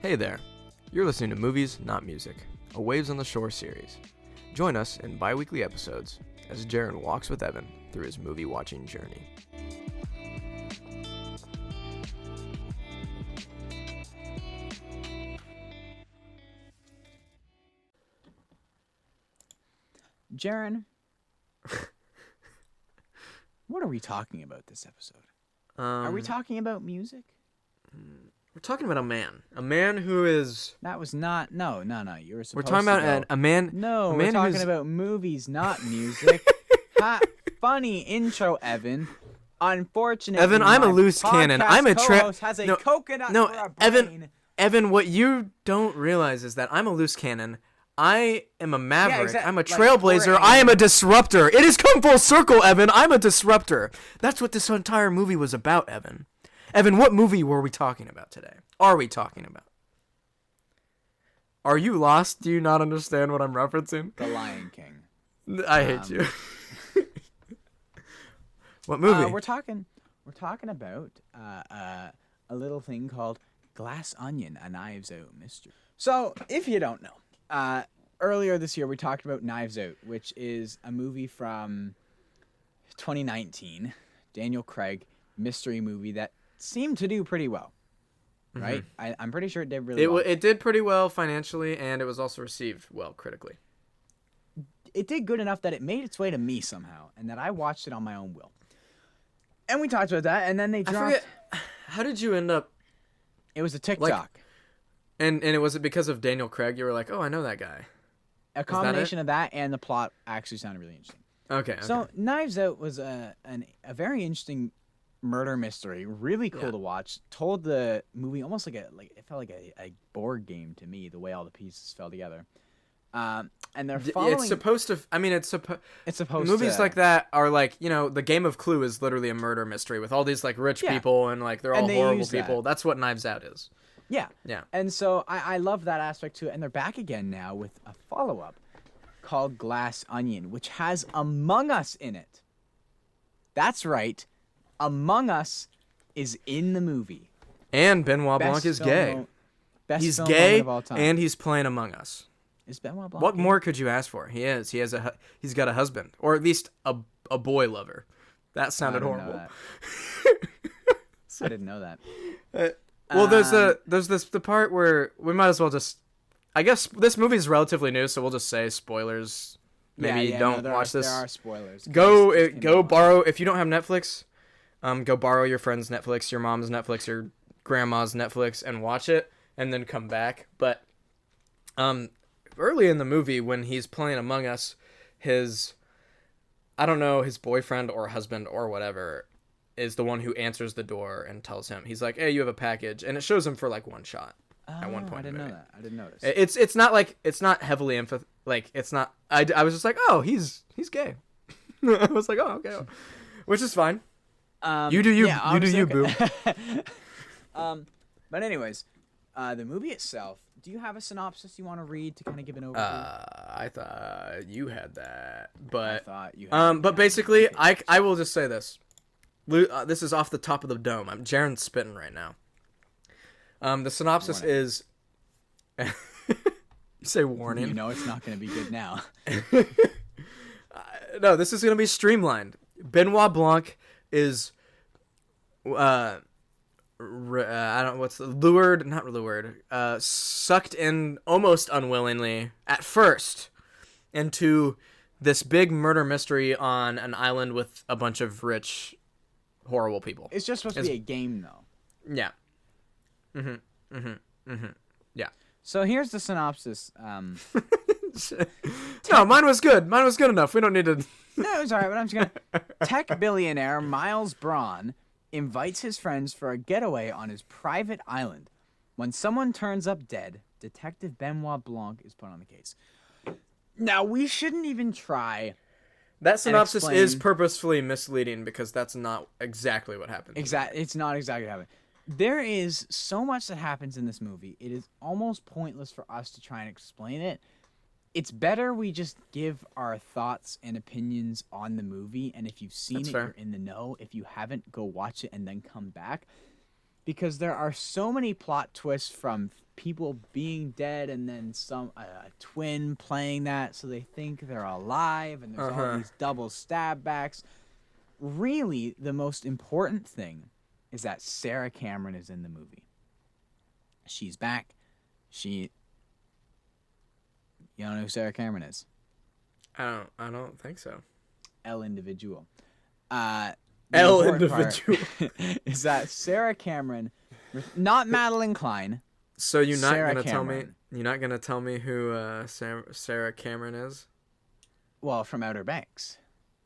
Hey there, you're listening to Movies, Not Music, a Waves on the Shore series. Join us in bi-weekly episodes as Jaron walks with Evan through his movie-watching journey. Jaron, what are we talking about this episode? Are we talking about music? We're talking about a man who is... That was not... No. You were supposed to We're talking about a man... No, a we're man talking who's... about movies, not music. Ha, funny intro, Evan. Unfortunately, Evan, I'm a loose cannon. I'm a co-host has a coconut for a brain. Evan, what you don't realize is that I'm a loose cannon. I am a maverick. exactly. I'm a trailblazer. I am a disruptor. It has come full circle, Evan. I'm a disruptor. That's what this entire movie was about, Evan. Evan, what movie were we talking about today? Are we talking about? Are you lost? Do you not understand what I'm referencing? The Lion King. I hate you. What movie? We're talking about a little thing called Glass Onion, a Knives Out mystery. So, if you don't know, earlier this year we talked about Knives Out, which is a movie from 2019, Daniel Craig mystery movie that seemed to do pretty well, right? Mm-hmm. I'm pretty sure it did really well. It did pretty well financially, and it was also received well critically. It did good enough that it made its way to me somehow, and that I watched it on my own will. And we talked about that, and then they dropped... I forget, how did you end up... It was a TikTok. And it was it because of Daniel Craig? You were like, oh, I know that guy. A combination of that and the plot actually sounded really interesting. Okay. So Knives Out was a very interesting murder mystery, really cool to watch. Told the movie almost it felt like a board game to me, the way all the pieces fell together. And they're following... It's supposed to... I mean, it's supposed movies to... like that are like, you know, the Game of Clue is literally a murder mystery with all these like rich people and like they're all horrible people. That's what Knives Out is. Yeah. Yeah. And so I love that aspect to it. And they're back again now with a follow-up called Glass Onion, which has Among Us in it. That's right. Among Us is in the movie. And Benoit Blanc is gay. He's gay of all time. And he's playing Among Us. Is Benoit Blanc What gay? more could you ask for? He is. He's got a husband, or at least a boy lover. That sounded horrible. I didn't know that. Well, there's the part where we might as well just... I guess this movie is relatively new, so we'll just say spoilers. Maybe don't watch this. There are spoilers. Go borrow... If you don't have Netflix, go borrow your friend's Netflix, your mom's Netflix, your grandma's Netflix, and watch it, and then come back. But early in the movie, when he's playing Among Us, his boyfriend or husband or whatever is the one who answers the door and tells him. He's like, hey, you have a package. And it shows him for like one shot at one point. I didn't know that. I didn't notice. It's not like, it's not heavily it's not, I was just like, oh, he's gay. I was like, oh, okay. Which is fine. You do you. You do you, boo. But anyways, the movie itself, do you have a synopsis you want to read to kind of give an overview? I thought you had that. But, I thought you had but basically, I will just say this. This is off the top of the dome. Jaron's spitting right now. The synopsis is... You say warning. You know it's not going to be good now. No, this is going to be streamlined. Benoit Blanc is... sucked in almost unwillingly, at first, into this big murder mystery on an island with a bunch of rich... horrible people. It's just supposed to be a game, though. Yeah. Yeah. So here's the synopsis. No, mine was good. Mine was good enough. We don't need to... No, it was all right, but I'm just going to... Tech billionaire Miles Braun invites his friends for a getaway on his private island. When someone turns up dead, Detective Benoit Blanc is put on the case. Now, we shouldn't even try... That synopsis is purposefully misleading because that's not exactly what happened. It's not exactly what happened. There is so much that happens in this movie. It is almost pointless for us to try and explain it. It's better we just give our thoughts and opinions on the movie, and if you've seen it, you're in the know. If you haven't, go watch it and then come back. because there are so many plot twists from people being dead and then a twin playing that so they think they're alive, and there's all these double stab backs. Really, the most important thing is that Sarah Cameron is in the movie. She's back. You don't know who Sarah Cameron is? I don't think so. El Individual. El Individual. Is that Sarah Cameron, not Madeline Klein. So you're not Sarah gonna Cameron. tell me? You're not gonna tell me who Sarah Cameron is? Well, from Outer Banks,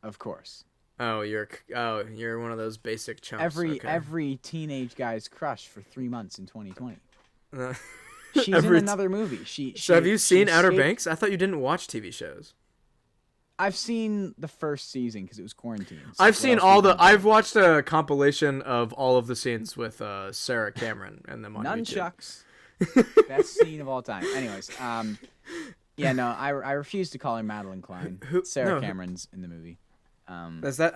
of course. You're one of those basic chumps. Every teenage guy's crush for 3 months in 2020. Okay. She's in another movie. So have you seen Outer Banks? I thought you didn't watch TV shows. I've seen the first season because it was quarantine. So I've watched a compilation of all of the scenes with Sarah Cameron and them on YouTube. Nunchucks. Best scene of all time. Anyways, yeah, no, I refuse to call her Madeline Klein. Sarah Cameron's in the movie. Is that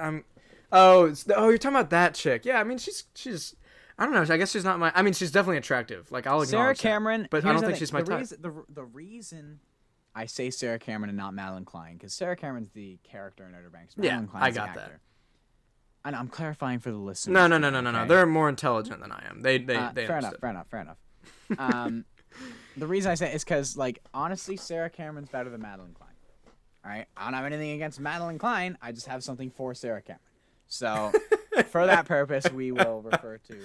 you're talking about that chick? Yeah, I mean she's I don't know. I guess she's not my. I mean she's definitely attractive. Like I'll acknowledge Sarah Cameron, that, but I don't think she's my type. The reason I say Sarah Cameron and not Madeline Klein because Sarah Cameron's the character in Outer Banks. Madeline Klein's I got the actor. that. And I'm clarifying for the listeners. No. Okay? They're more intelligent than I am. They fair enough. The reason I say it is because, like, honestly, Sarah Cameron's better than Madeline Klein. All right? I don't have anything against Madeline Klein. I just have something for Sarah Cameron. So, for that purpose, we will refer to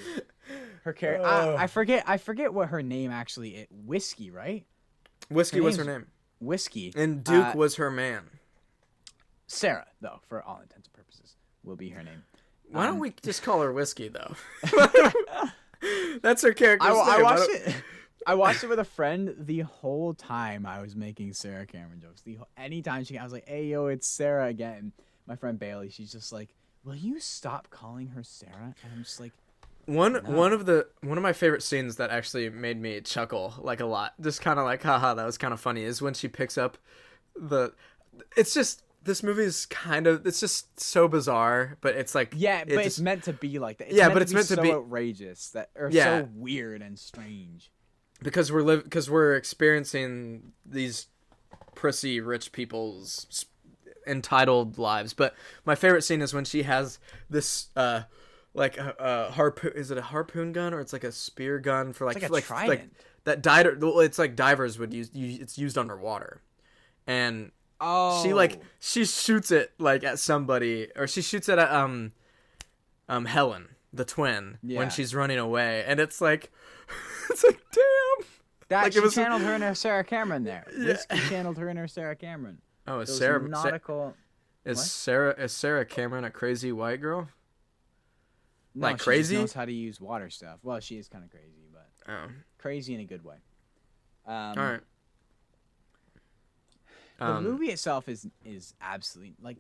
her character. I forget what her name actually is. Whiskey, right? Whiskey was her name. Whiskey. And Duke was her man. Sarah, though, for all intents and purposes, will be her name. Why don't we just call her Whiskey, though? That's her character's name. I watched it with a friend the whole time I was making Sarah Cameron jokes. Anytime I was like, "Hey, yo, it's Sarah again." My friend Bailey, she's just like, "Will you stop calling her Sarah?" And I'm just like, one of my favorite scenes that actually made me chuckle like a lot, just kind of like, haha, that was kind of funny, is when she picks up it's just. This movie is it's just so bizarre, but it's like... Yeah, but it's meant to be like that. It's meant to be so outrageous, so weird and strange. Because we're experiencing these prissy rich people's entitled lives. But my favorite scene is when she has this, like, harpoon... Is it a harpoon gun, or it's like a spear gun for, like... It's like a trident. It's like divers would use... It's used underwater. And... Oh. She shoots it like at somebody, or she shoots it at Helen, the twin, when she's running away, and it's like damn. That she channeled her inner Sarah Cameron there. Yeah. Whiskey channeled her inner Sarah Cameron. Oh, is Sarah Cameron a crazy white girl? No, like crazy? She just knows how to use water stuff. Well, she is kind of crazy, but crazy in a good way. All right. The movie itself is absolutely, like,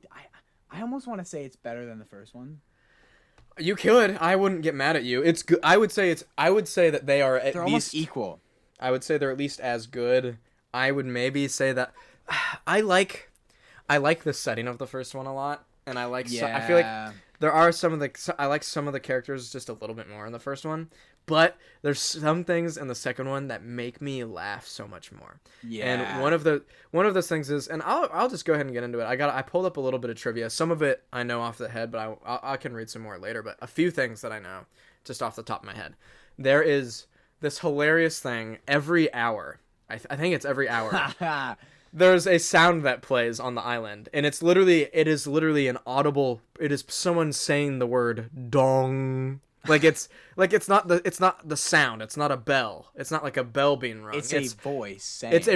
I almost want to say it's better than the first one. You could. I wouldn't get mad at you. It's good. I would say that they are at least almost equal. I would say they're at least as good. I would maybe say that I like the setting of the first one a lot, and I feel like there are I like some of the characters just a little bit more in the first one. But there's some things in the second one that make me laugh so much more. Yeah. And one of those things is, and I'll just go ahead and get into it. I pulled up a little bit of trivia. Some of it I know off the head, but I can read some more later. But a few things that I know just off the top of my head. There is this hilarious thing every hour. I think it's every hour. There's a sound that plays on the island, and it is literally an audible. It is someone saying the word dong. It's not the sound. It's not a bell. It's not like a bell being rung. It's a voice saying. It's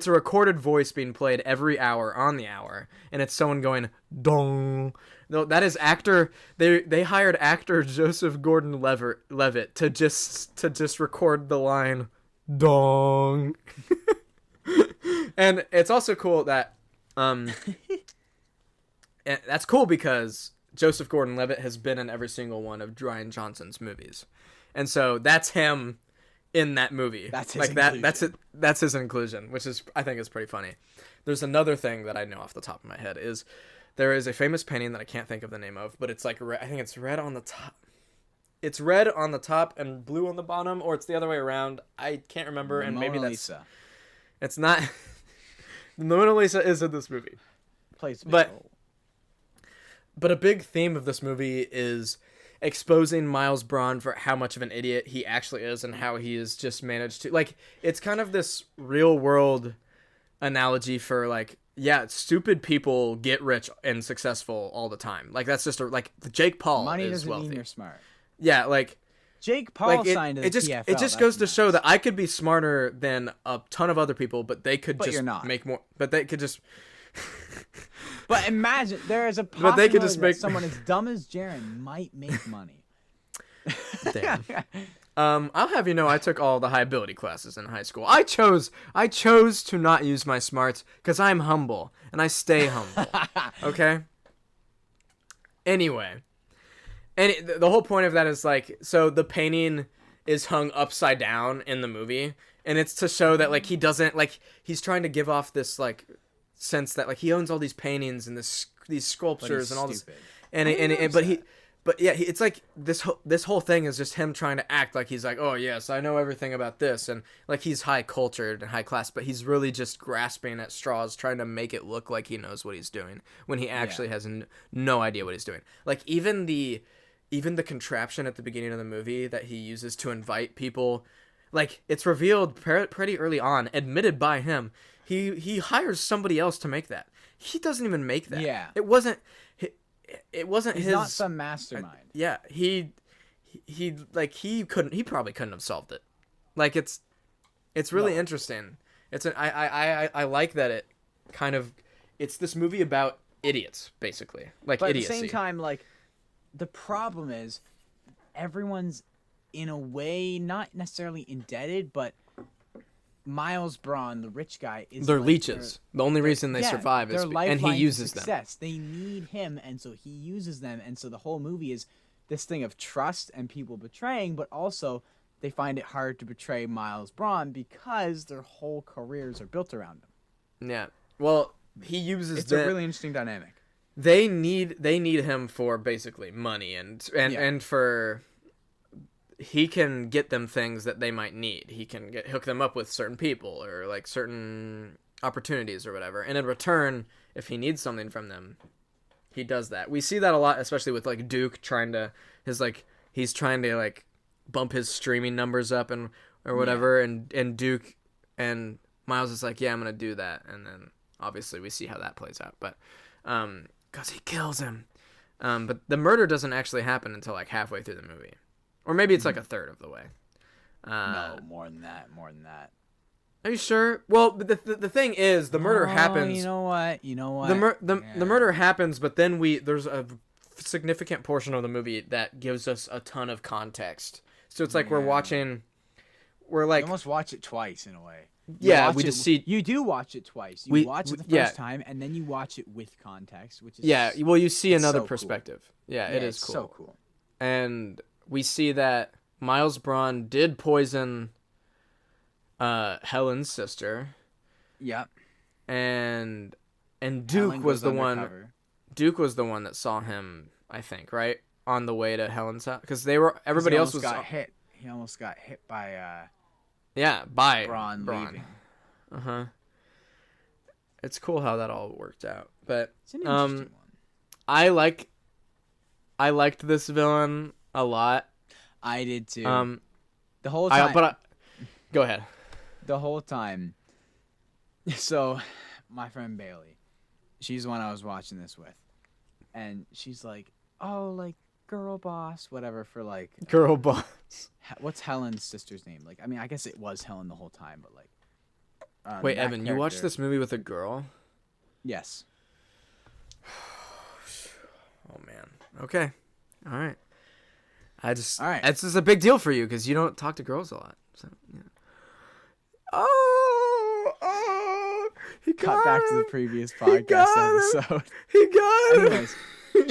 a recorded voice being played every hour on the hour, and it's someone going dong. No, that is actor. They hired actor Joseph Gordon-Levitt to just record the line dong. And it's also cool that that's cool because Joseph Gordon-Levitt has been in every single one of Rian Johnson's movies, and so that's him in that movie. That's his inclusion. That's his inclusion, which I think is pretty funny. There's another thing that I know off the top of my head is there is a famous painting that I can't think of the name of, but it's like I think it's red on the top. it's red on the top and blue on the bottom, or it's the other way around. I can't remember, and maybe that's it's not. The Mona Lisa is in this movie, plays a big role. But a big theme of this movie is exposing Miles Braun for how much of an idiot he actually is, and how he has just managed to, like, it's kind of this real world analogy for, like, yeah, stupid people get rich and successful all the time. Like, that's just like Jake Paul Money is doesn't wealthy. mean you're smart. Yeah, like Jake Paul signed to the PFL. It just goes to show that I could be smarter than a ton of other people, but they could just make more. But they could just. But imagine there is a possibility that someone as dumb as Jaron might make money. Damn. I'll have you know, I took all the high ability classes in high school. I chose to not use my smarts because I'm humble and I stay humble. Okay. Anyway, and the whole point of that is, like, so the painting is hung upside down in the movie, and it's to show that, like, he doesn't, like, he's trying to give off this, like, sense that, like, he owns all these paintings and these sculptures and all this, but yeah, it's like this whole thing is just him trying to act like he's like, oh yes, I know everything about this, and like he's high cultured and high class, but he's really just grasping at straws, trying to make it look like he knows what he's doing when he actually has no idea what he's doing. Like even the contraption at the beginning of the movie that he uses to invite people, like, it's revealed pretty early on, admitted by him. He hires somebody else to make that. He doesn't even make that. Yeah. It wasn't He's his. not some mastermind. Yeah. He probably couldn't have solved it. Like, it's really interesting. I like that it kind of, it's this movie about idiots, basically. Like, but idiocy. At the same time, like, the problem is everyone's in a way not necessarily indebted, but Miles Braun, the rich guy, is they're leeches. The only reason they survive is and he uses them. They need him, and so he uses them, and so the whole movie is this thing of trust and people betraying, but also they find it hard to betray Miles Braun because their whole careers are built around him. Yeah. Well, he uses It's a really interesting dynamic. They need him for basically money and for, he can get them things that they might need. He can hook them up with certain people or, like, certain opportunities or whatever. And in return, if he needs something from them, he does that. We see that a lot, especially with, like, Duke he's trying to, like, bump his streaming numbers up or whatever. Yeah. And Duke and Miles is like, yeah, I'm going to do that. And then obviously we see how that plays out. But, 'cause he kills him. But the murder doesn't actually happen until, like, halfway through the movie. Or maybe it's like a third of the way. No, more than that. Are you sure? Well, the thing is, the murder happens. You know what? The murder happens, but then there's a significant portion of the movie that gives us a ton of context. So it's like we're almost watch it twice in a way. You do watch it twice. You watch it the first time, and then you watch it with context, which is you see another so perspective. Cool. Yeah, it is cool. So cool. And we see that Miles Braun did poison Helen's sister. Yep. And Duke was the one. Duke was the one that saw him, I think, right, on the way to Helen's house, because everybody else got hit. He almost got hit by by Braun leaving. It's cool how that all worked out, but it's an interesting one. I liked this villain a lot. I did too. The whole time. Go ahead. The whole time. So, my friend Bailey, she's the one I was watching this with, and she's like, "Oh, like girl boss, whatever." For like girl boss. What's Helen's sister's name? Like, I mean, I guess it was Helen the whole time, but like. Wait, Evan, you watched this movie with a girl? Yes. Oh man. Okay. All right. All right. It's just a big deal for you because you don't talk to girls a lot. So, yeah. He got back to the previous podcast episode. He got it. Anyways,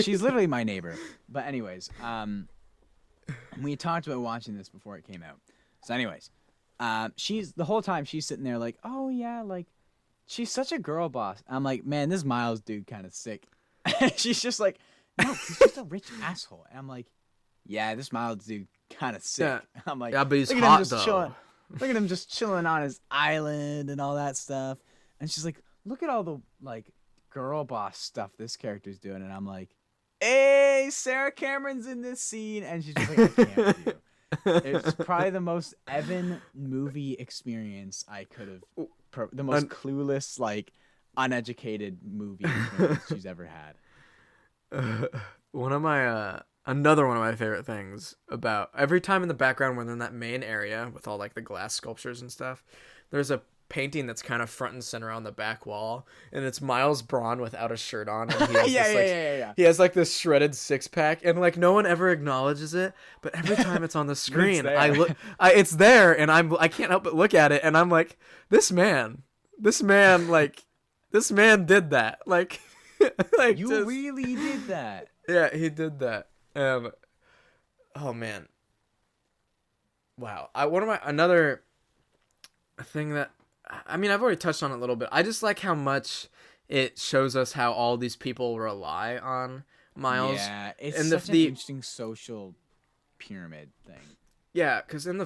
she's literally my neighbor. But anyways, we talked about watching this before it came out. So anyways, she's the whole time she's sitting there like, oh yeah, like she's such a girl boss. I'm like, man, this Miles dude kind of sick. She's just like, no, he's just a rich asshole. And I'm like, yeah, this Miles dude kind of sick. Yeah. I'm like, Yeah, but he's look at hot, him just though. chilling. Look at him just chilling on his island and all that stuff. And she's like, look at all the like girl boss stuff this character's doing. And I'm like, hey, Sarah Cameron's in this scene. And she's just like, I can't with you. It's probably the most Evan movie experience I could have. The most clueless, like, uneducated movie experience she's ever had. Another one of my favorite things about every time in the background when they're in that main area with all like the glass sculptures and stuff, there's a painting that's kind of front and center on the back wall, and it's Miles Braun without a shirt on, and he has he has like this shredded six pack, and like no one ever acknowledges it, but every time it's on the screen, it's there, and I can't help but look at it, and I'm like, this man did that, like like you really did that. Yeah, he did that. Oh man, wow. Another thing that, I mean, I've already touched on it a little bit. I just like how much it shows us how all these people rely on Miles. Yeah, it's such an interesting social pyramid thing. Yeah, because in we'll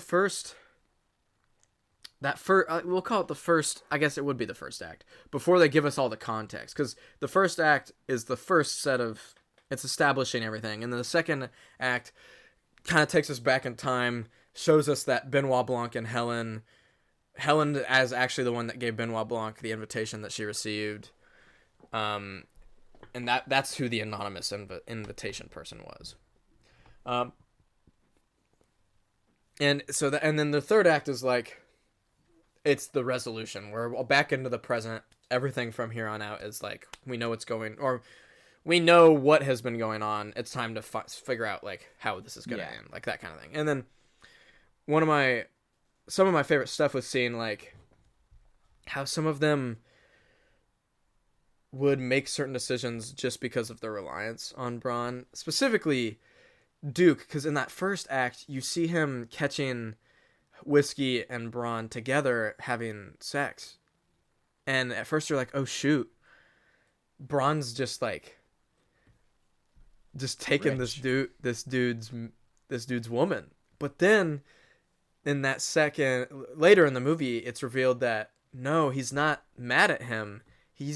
call it the first, I guess it would be the first act, before they give us all the context. Because the first act is the first set of, it's establishing everything. And then the second act kind of takes us back in time, shows us that Benoit Blanc and Helen as actually the one that gave Benoit Blanc the invitation that she received. And that's who the anonymous invitation person was. And then the third act is like, it's the resolution. We're back into the present. Everything from here on out is like, we know what has been going on. It's time to figure out like how this is going to end, like that kind of thing. And then some of my favorite stuff was seeing like how some of them would make certain decisions just because of their reliance on Braun, specifically Duke, because in that first act you see him catching Whiskey and Braun together having sex, and at first you're like, oh shoot, Braun's just taking this dude's woman. Like then in that second, later in the movie, it's revealed that no, he's not mad at him. He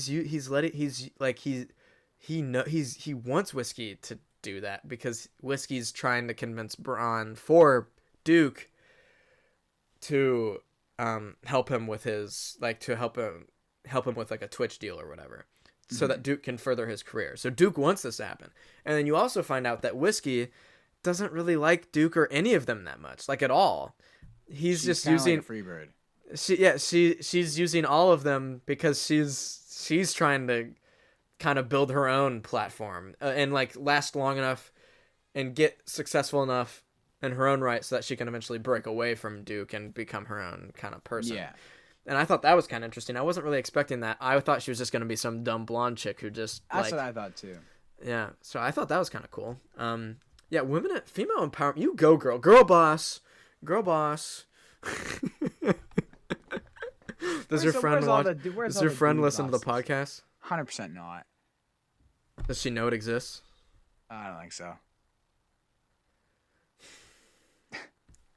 wants Whiskey to do that because Whiskey's trying to convince Braun for Duke to help him with his help him with like a Twitch deal or whatever, so that Duke can further his career. So Duke wants this to happen. And then you also find out that Whiskey doesn't really like Duke or any of them that much, like at all. She's just using like a Freebird. She's using all of them because she's trying to kind of build her own platform and like last long enough and get successful enough in her own right so that she can eventually break away from Duke and become her own kind of person. Yeah. And I thought that was kind of interesting. I wasn't really expecting that. I thought she was just going to be some dumb blonde chick who just That's what I thought too. Yeah. So I thought that was kind of cool. Yeah, female empowerment. You go, girl. Girl boss. Does your friend listen to the podcast? 100% not. Does she know it exists? I don't think so.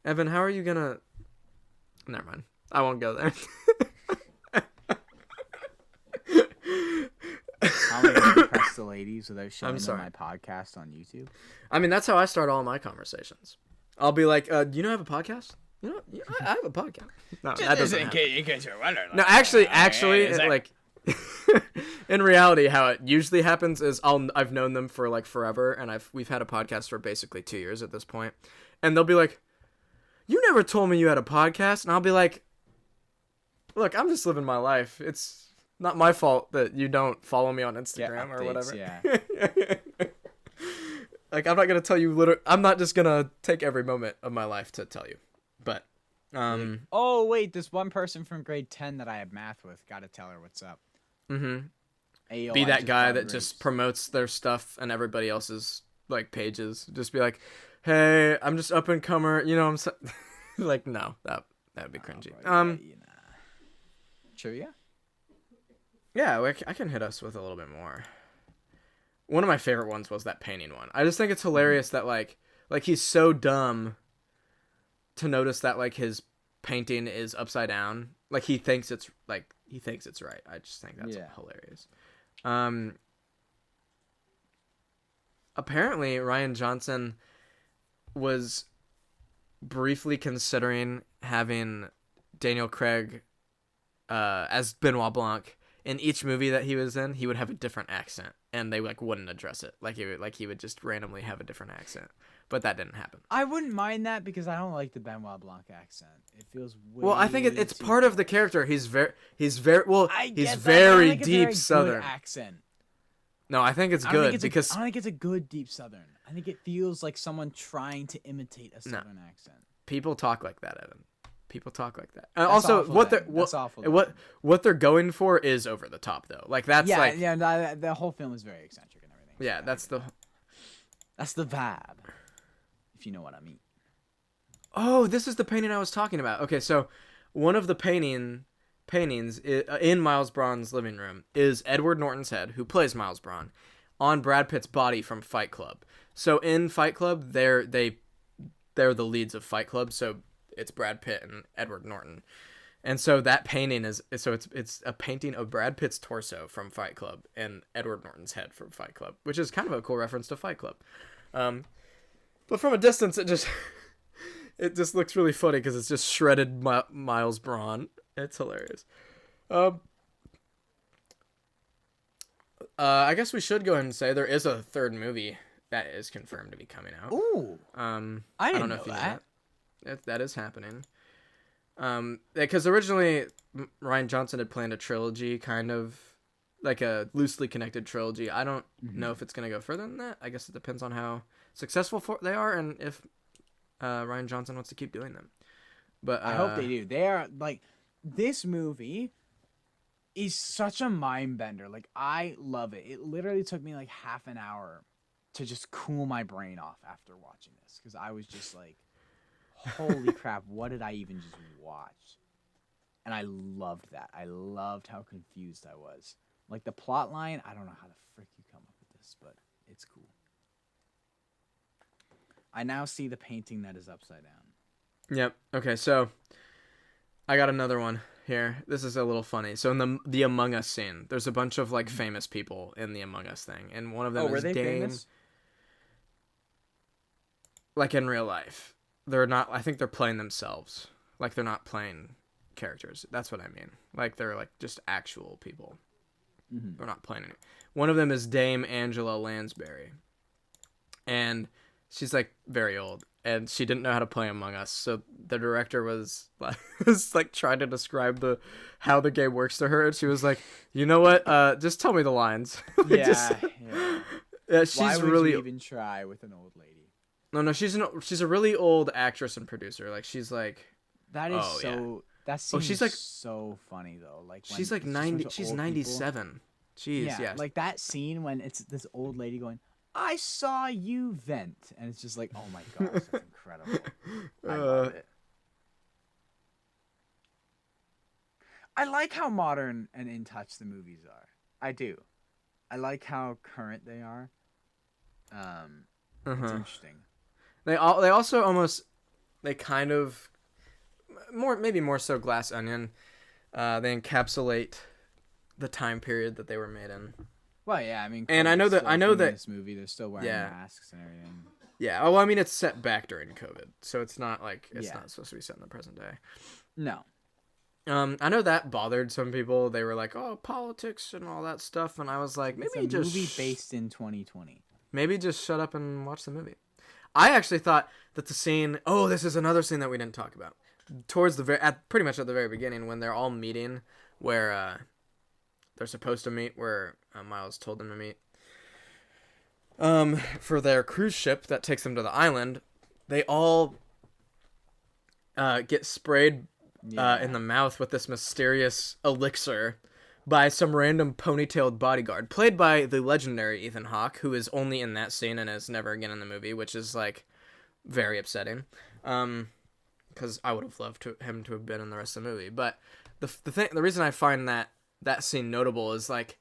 Evan, how are you gonna... Never mind. I won't go there. How am I going to impress the ladies without showing them my podcast on YouTube? I mean, that's how I start all my conversations. I'll be like, do you know I have a podcast? You know, I have a podcast. No, that doesn't happen. In case you're wondering. No, actually, like... in reality, how it usually happens is I've known them for like forever, and we've had a podcast for basically 2 years at this point, and they'll be like, "You never told me you had a podcast," and I'll be like, "Look, I'm just living my life. It's not my fault that you don't follow me on Instagram or whatever." Yeah. Like I'm not gonna tell you. I'm not just gonna take every moment of my life to tell you, but. Oh wait, this one person from grade 10 that I had math with. Gotta tell her what's up. Mm-hmm. Be that guy that just promotes their stuff and everybody else's like pages. Just be like, "Hey, I'm just up and comer." You know, like, no, that would be cringy. Trivia? Yeah, I can hit us with a little bit more. One of my favorite ones was that painting one. I just think it's hilarious that like Like, he's so dumb to notice that, like, his painting is upside down. Like, he thinks it's right. I just think that's hilarious. Apparently Rian Johnson was briefly considering having Daniel Craig as Benoit Blanc. In each movie that he was in, he would have a different accent, and they like wouldn't address it. Like he would just randomly have a different accent, but that didn't happen. I wouldn't mind that because I don't like the Benoit Blanc accent. It feels well. I think it's part of the character. He's very he's very deep Southern accent. No, I think it's good because I don't think it's a good deep Southern. I think it feels like someone trying to imitate a Southern accent. People talk like that, Evan. People talk like that. And also, what they're going for is over the top, though. Like that's the whole film is very eccentric and everything. Yeah, so that's the vibe, if you know what I mean. Oh, this is the painting I was talking about. Okay, so one of the paintings in Miles Braun's living room is Edward Norton's head, who plays Miles Braun, on Brad Pitt's body from Fight Club. So in Fight Club, they're the leads of Fight Club. So it's Brad Pitt and Edward Norton. And so that painting it's a painting of Brad Pitt's torso from Fight Club and Edward Norton's head from Fight Club, which is kind of a cool reference to Fight Club. But from a distance, it just looks really funny because it's just shredded Miles Braun. It's hilarious. I guess we should go ahead and say there is a third movie that is confirmed to be coming out. Ooh. I don't know if you know that. That is happening. Because originally Rian Johnson had planned a trilogy, kind of like a loosely connected trilogy. I don't know if it's going to go further than that. I guess it depends on how successful they are and if Rian Johnson wants to keep doing them. But I hope they do. They are like, this movie is such a mind bender. Like, I love it. It literally took me like half an hour to just cool my brain off after watching this, because I was just like, holy crap, what did I even just watch? And I loved that. I loved how confused I was. Like, the plot line, I don't know how the frick you come up with this, but it's cool. I now see the painting that is upside down. Yep. Okay, so I got another one here. This is a little funny. So in the Among Us scene, there's a bunch of like famous people in the Among Us thing, and one of them is Dane. Famous? Like in real life. They're not, I think they're playing themselves. Like, they're not playing characters. That's what I mean. Like, they're like just actual people. They're not playing it. One of them is Dame Angela Lansbury. And she's like very old. And she didn't know how to play Among Us. So the director was like trying to describe how the game works to her. And she was like, you know what? Just tell me the lines. Yeah. She's Why would really you even try with an old lady? No, she's a really old actress and producer. Like, she's like, that is that seems she's like so funny though. Like, when she's like 90, she's 97. Jeez, yeah. Like that scene when it's this old lady going, "I saw you vent," and it's just like, oh my gosh, that's incredible. I love it. I like how modern and in touch the movies are. I do. I like how current they are. It's interesting. They also almost, they kind of maybe more so Glass Onion. They encapsulate the time period that they were made in. Well, yeah, I mean, and I know that this movie they're still wearing masks and everything. Yeah. Oh, well, I mean, it's set back during COVID, so it's not like it's not supposed to be set in the present day. No. I know that bothered some people. They were like, "Oh, politics and all that stuff," and I was like, "Maybe it's a movie based in 2020. Maybe just shut up and watch the movie." I actually thought that the scene. Oh, this is another scene that we didn't talk about. Towards pretty much at the very beginning, when they're all meeting, where they're supposed to meet, where Miles told them to meet. For their cruise ship that takes them to the island, they all get sprayed in the mouth with this mysterious elixir by some random ponytailed bodyguard, played by the legendary Ethan Hawke, who is only in that scene and is never again in the movie, which is like very upsetting. Because I would have loved him to have been in the rest of the movie. But the reason I find that scene notable is like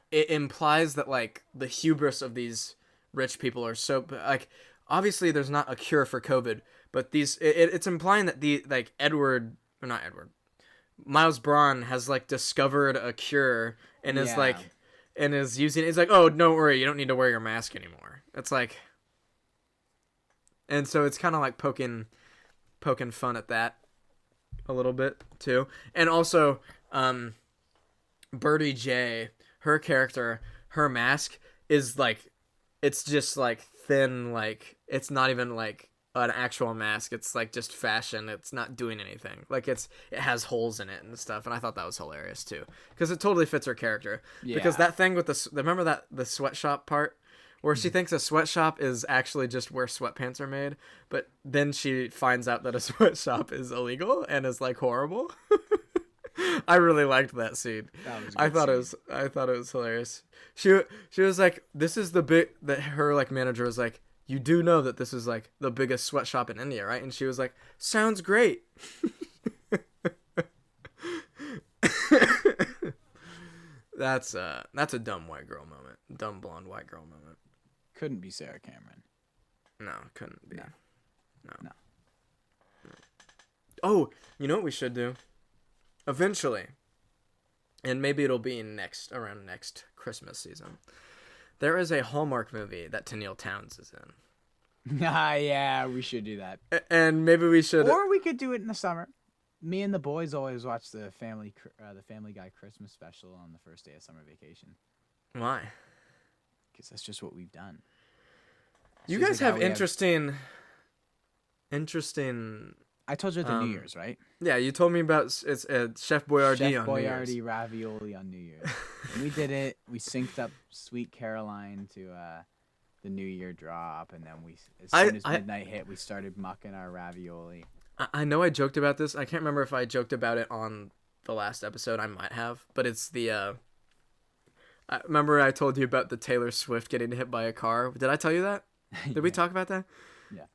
it implies that like the hubris of these rich people are so like obviously there's not a cure for COVID, but it's implying that Miles Braun has like discovered a cure and is like, and is using it's like, oh, don't worry, you don't need to wear your mask anymore. It's like, and so it's kind of like poking fun at that a little bit too. And also, Birdie J, her character, her mask is like, it's just like thin, like it's not even like an actual mask. It's like just fashion. It's not doing anything. Like it has holes in it and stuff. And I thought that was hilarious too, because it totally fits her character. Yeah. Because that thing with remember that the sweatshop part where she thinks a sweatshop is actually just where sweatpants are made, but then she finds out that a sweatshop is illegal and is like horrible. I really liked that scene. That was I thought it was hilarious. She was like, this is the big that her like manager was like, you do know that this is like the biggest sweatshop in India, right? And she was like, sounds great. That's a dumb white girl moment. Dumb blonde white girl moment. Couldn't be Sarah Cameron. No, couldn't be. No. No. Oh, you know what we should do? Eventually, and maybe it'll be around next Christmas season, there is a Hallmark movie that Tenille Townes is in. Yeah, we should do that. And maybe we should, or we could do it in the summer. Me and the boys always watch the Family Guy Christmas special on the first day of summer vacation. Why? Because that's just what we've done. You guys have interesting. I told you the New Year's, right? Yeah, you told me about Chef Boyardee Chef on New Year's. Boyardee ravioli on New Year's. And we did it. We synced up Sweet Caroline to the New Year drop, and then as soon as midnight hit, we started mucking our ravioli. I know I joked about this. I can't remember if I joked about it on the last episode. I might have, but it's the. I remember I told you about the Taylor Swift getting hit by a car. Did I tell you that? Did we talk about that? Yeah.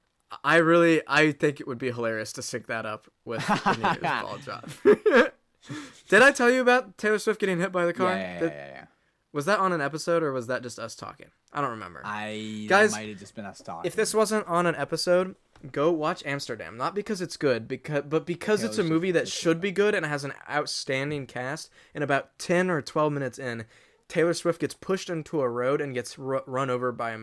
I think it would be hilarious to sync that up with the New Year's ball drop. Did I tell you about Taylor Swift getting hit by the car? Yeah. Was that on an episode or was that just us talking? I don't remember. Guys, might have just been us talking. If this wasn't on an episode, go watch Amsterdam. Not because it's good, but because it's a movie that should be good and has an outstanding cast. And about 10 or 12 minutes in, Taylor Swift gets pushed into a road and gets run over by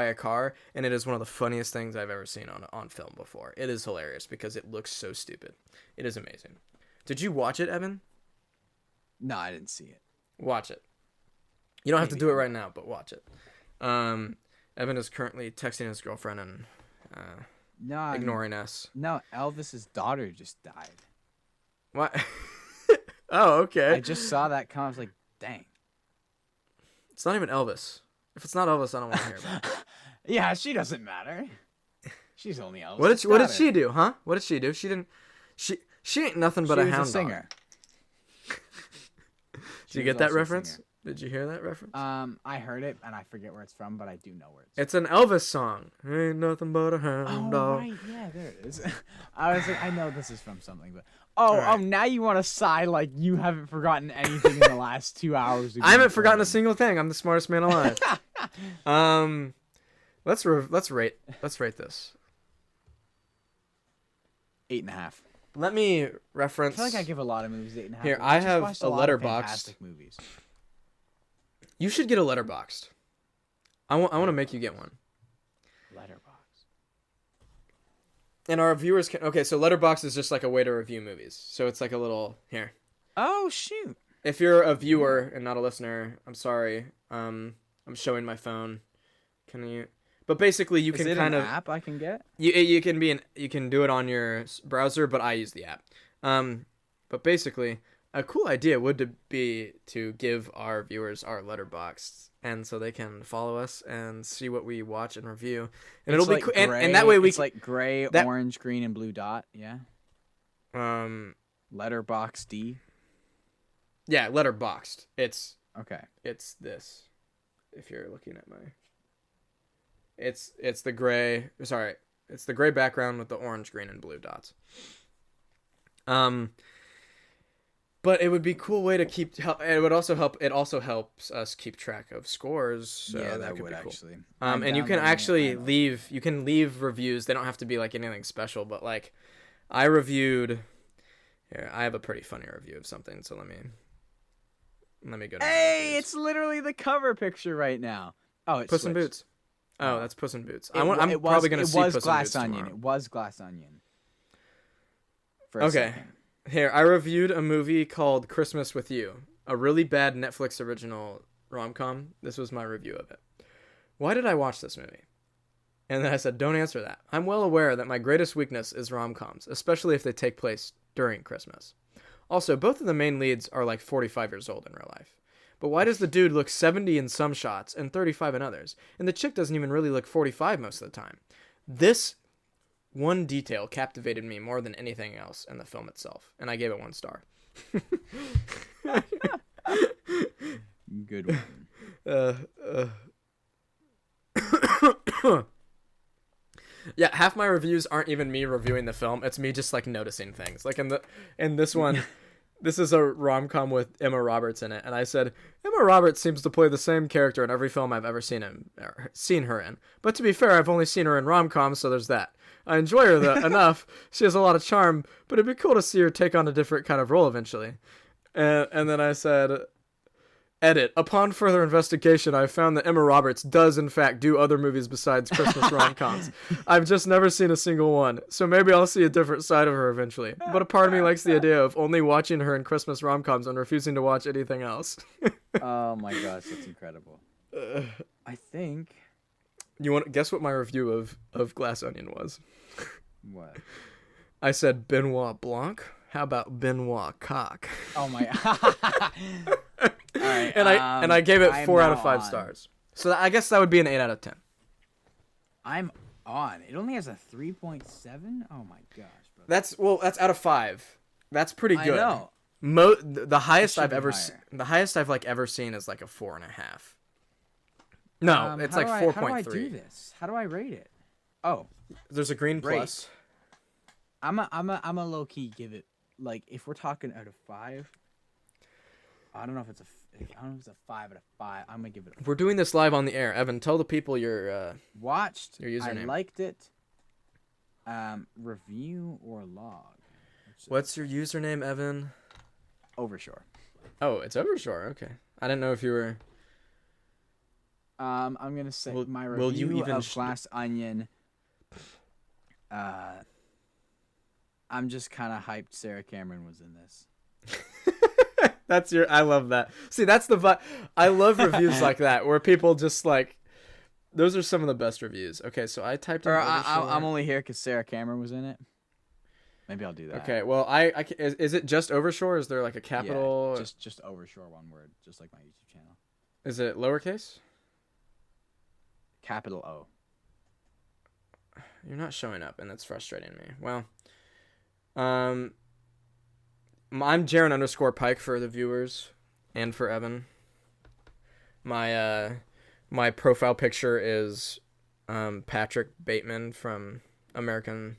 a car, and it is one of the funniest things I've ever seen on film before. It is hilarious because it looks so stupid. It is amazing. Did you watch it, Evan? No, I didn't see it. Watch it. You don't have to do it right now, but watch it. Evan is currently texting his girlfriend and ignoring us. No, Elvis's daughter just died. What? Oh, okay. I just saw that come. I was like, dang. It's not even Elvis. If it's not Elvis, I don't want to hear about it. Yeah, she doesn't matter. She's only Elvis. What did she do, huh? What did she do? She didn't. She ain't nothing but a hound dog. She was a singer. Did you get that reference? Did you hear that reference? I heard it and I forget where it's from, but I do know where it's an Elvis song. Ain't nothing but a hound dog. Right, yeah, there it is. I was like, I know this is from something, but now you want to sigh like you haven't forgotten anything in the last 2 hours. I haven't forgotten a single thing. I'm the smartest man alive. Let's rate this. 8.5. Let me reference. I feel like I give a lot of movies 8.5. Here, I have a Letterboxd. Fantastic movies. You should get a Letterboxd. I want to make you get one. Letterboxd. And our viewers can. Okay, so Letterboxd is just like a way to review movies. So it's like a little here. Oh shoot! If you're a viewer and not a listener, I'm sorry. I'm showing my phone. Can you? But basically, you can kind of. Is it an app I can get? You can do it on your browser, but I use the app. But basically, a cool idea would be to give our viewers our Letterboxd, and so they can follow us and see what we watch and review, and it'll be cool. And that way it's like gray, orange, green, and blue dot. Yeah. Letterboxd. Yeah, Letterboxd. It's okay. It's this. If you're looking at my. It's the gray. Sorry, it's the gray background with the orange, green, and blue dots. But it would be a cool way to keep. It would also help. It also helps us keep track of scores. So yeah, that would cool. actually. And you can actually leave. You can leave reviews. They don't have to be like anything special. But like, I reviewed. Here, I have a pretty funny review of something. So let me go. Hey, it's literally the cover picture right now. Oh, it's Puss in Boots. Oh, that's Puss in Boots. I'm probably gonna see Puss in Boots Glass Onion. tomorrow. It was Glass Onion. Okay. Here, I reviewed a movie called Christmas with You, a really bad Netflix original rom-com. This was my review of it. Why did I watch this movie? And then I said, don't answer that. I'm well aware that my greatest weakness is rom-coms, especially if they take place during Christmas. Also, both of the main leads are like 45 years old in real life. But why does the dude look 70 in some shots and 35 in others? And the chick doesn't even really look 45 most of the time. This one detail captivated me more than anything else in the film itself, and I gave it 1 star. Good one. Yeah, half my reviews aren't even me reviewing the film. It's me just like noticing things. Like in this one, this is a rom-com with Emma Roberts in it, and I said Emma Roberts seems to play the same character in every film I've ever seen her in. But to be fair, I've only seen her in rom-coms, so there's that. I enjoy her enough. She has a lot of charm, but it'd be cool to see her take on a different kind of role eventually. And then I said, edit. Upon further investigation, I found that Emma Roberts does in fact do other movies besides Christmas rom-coms. I've just never seen a single one, so maybe I'll see a different side of her eventually. But a part of me likes the idea of only watching her in Christmas rom-coms and refusing to watch anything else. Oh my gosh, that's incredible. I think... You want to guess what my review of Glass Onion was? What? I said Benoit Blanc. How about Benoit Cock? Oh my! All right, and I gave it 4 out of 5 stars. So I guess that would be an 8 out of 10. I'm on. It only has a 3.7. Oh my gosh, bro. That's out of 5. That's pretty good. I know. The highest I've ever ever seen is like a 4.5. No, it's like 4.3. How do I do this? How do I rate it? Oh, there's a green plus. I'm a low key give it, like, if we're talking out of 5. I don't know if it's a 5 out of 5. I'm gonna give it. We're doing this live on the air. Evan, tell the people your watched. Your username. I liked it. Review or log. What's your username, Evan? Overshore. Oh, it's Overshore. Okay, I didn't know if you were. I'm gonna say my review of Glass Onion. I'm just kind of hyped Sarah Cameron was in this. I love that. See, that's the vibe. I love reviews like that where people just like, those are some of the best reviews. Okay, so I typed in I'm only here because Sarah Cameron was in it. Maybe I'll do that. Okay, well, is it just Overshore? Is there like a capital? Yeah, just Overshore, one word, just like my YouTube channel. Is it lowercase? Capital O. You're not showing up, and that's frustrating me. Well, I'm Jaron _Pike for the viewers and for Evan. My profile picture is Patrick Bateman from American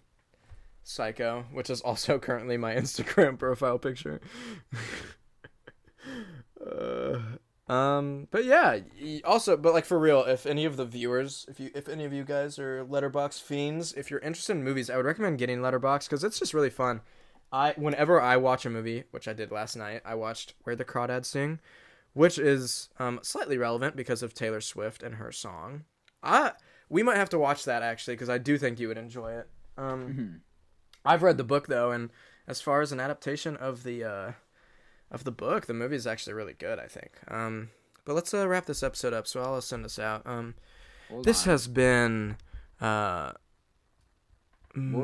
Psycho, which is also currently my Instagram profile picture. But yeah, also, but like for real, if any of the viewers, if any of you guys are Letterboxd fiends, if you're interested in movies, I would recommend getting Letterboxd because it's just really fun. Whenever I watch a movie, which I did last night, I watched Where the Crawdads Sing, which is slightly relevant because of Taylor Swift and her song. We might have to watch that actually because I do think you would enjoy it. I've read the book though, and as far as an adaptation of the book, the movie is actually really good, I think. But let's wrap this episode up, so I'll send us out. This has been what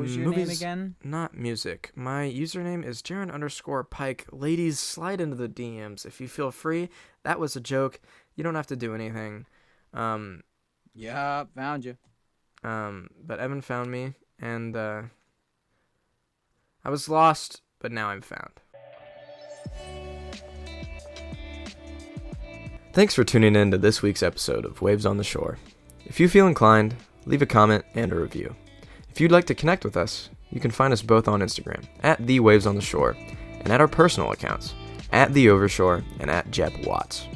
was your name again? Not music. My username is Jaron _Pike. Ladies, slide into the DMs if you feel free. That was a joke. You don't have to do anything. Yeah, found you. But Evan found me, and I was lost, but now I'm found. Thanks for tuning in to this week's episode of Waves on the Shore. If you feel inclined, leave a comment and a review. If you'd like to connect with us, you can find us both on Instagram, @TheWavesOnTheShore, and at our personal accounts, at The Overshore and at Jeb Watts.